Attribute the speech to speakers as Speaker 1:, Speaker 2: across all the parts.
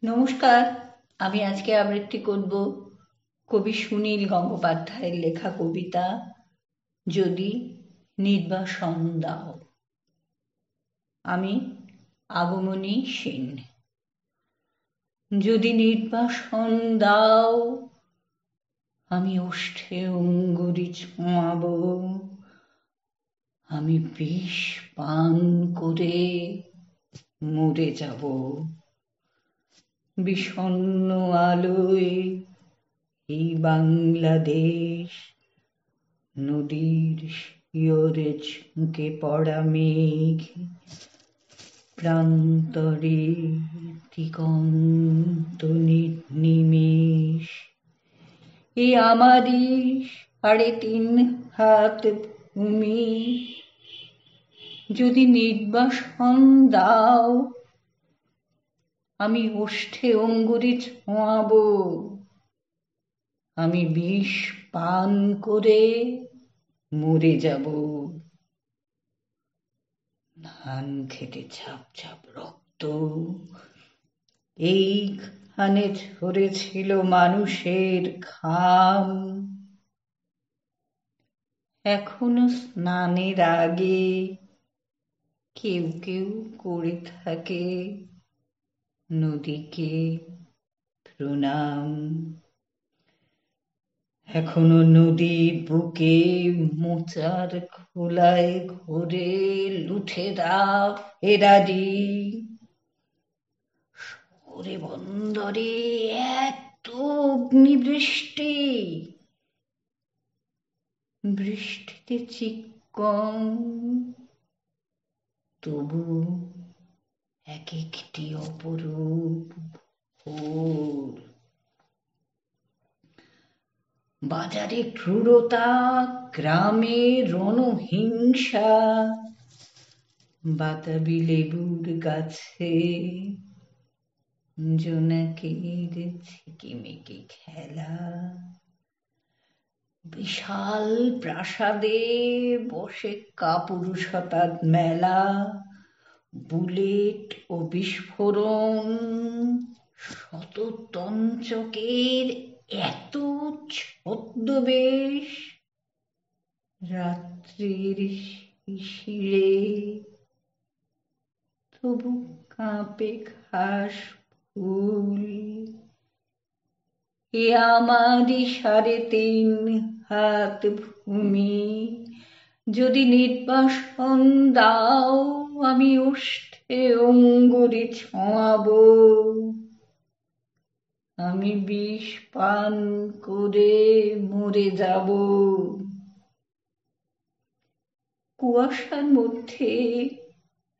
Speaker 1: নমস্কার। আমি আজকে আবৃত্তি করব কবি সুনীল গঙ্গোপাধ্যায়ের লেখা কবিতা যদি নির্বাসন দাও। আমি আগমনী সেন। যদি নির্বাসন দাও, আমি ওষ্ঠে অঙ্গুরি ছোঁয়াবো। আমি বিষ পান করে মরে যাব। বিষণ্ণ আলোয় এই বাংলাদেশ, নদীর শিয়রে ঝুঁকে পড়া মেঘ, প্রান্তরে দিগন্ত নির্নিমেষ। এ আমারই ৩.৫ হাত ভূমি। যদি নির্বাসন দাও, আমি ওষ্ঠে অঙ্গুরি ছোঁয়াবো। আমি বিষ পান করে মরে যাব। ধান খেতে ঝাপ ঝাপ রক্ত এইখানে ঝরেছিল মানুষের ঘাম। এখনো স্নানের আগে কেউ কেউ করে থাকে নদীকে প্রণাম। এখনো নদীর বুকে মোচার খোলায় ঘোরে লুঠেরা ফেরারি। শহরে বন্দরে এত অগ্নিবৃষ্টি, বৃষ্টিতে চিক্কণ, তবু এক একটি অপরূপ ভোর। বাজারে ক্রূরতা, গ্রামে রণহিংসা, বাতাবি লেবুর গাছে জোনাকের ঝিকিমিকি খেলা। বিশাল প্রাসাদে বসে কাপুরুষতার মেলা। বুলেট ও বিস্ফোরণ, শততঞ্চকের এত ছদ্মবেশ। রাত্রির শিশিরে তবু কাঁপে ঘাস ফুল। এ আমারই ৩.৫ হাত ভূমি। যদি নির্বাসন দাও, আমি ওষ্ঠে অঙ্গুরি ছোঁয়াবো। আমি বিষ পান করে মরে যাব। কুয়াশার মধ্যে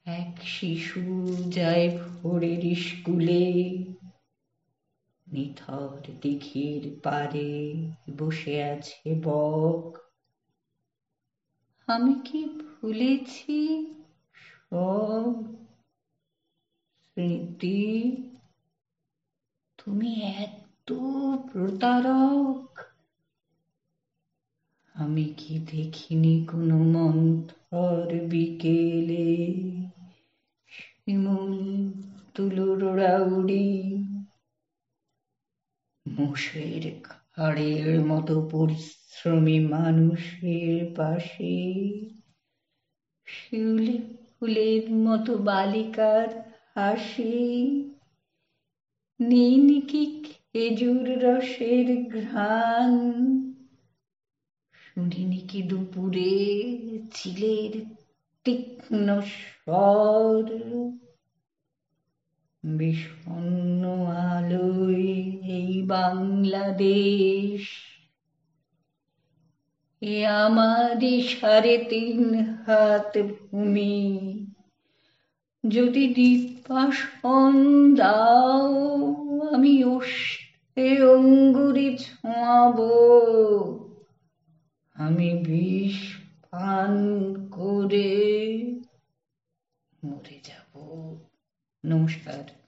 Speaker 1: এক শিশু যায় ভোরের স্কুলে। নিথর দিঘির পারে বসে আছে বক। আমি কি ভুলেছি সব স্মৃতি? তুমি এত প্রতারক। আমি কি দেখিনি কোনো মন্থর বিকেলে শিমুল তুলোর ওড়াউড়ি? মোষের ঘাড়ের মতো পরিশ্রমী মানুষের পাশে শিউলি ফুলের মতো বালিকার হাসি। নেই কি খেজুর রসের ঘ্রাণ? শুনিনি কি দুপুরে চিলের তীক্ষ্ণ স্বর? বিষণ্ণ আলোয় এই বাংলাদেশ, এ আমারই ৩.৫ হাত ভূমি। যদি নির্বাসন দাও, আমি ওষ্ঠে অঙ্গুরি ছোঁয়াবো। আমি বিষ পান করে মরে যাব। নমস্কার।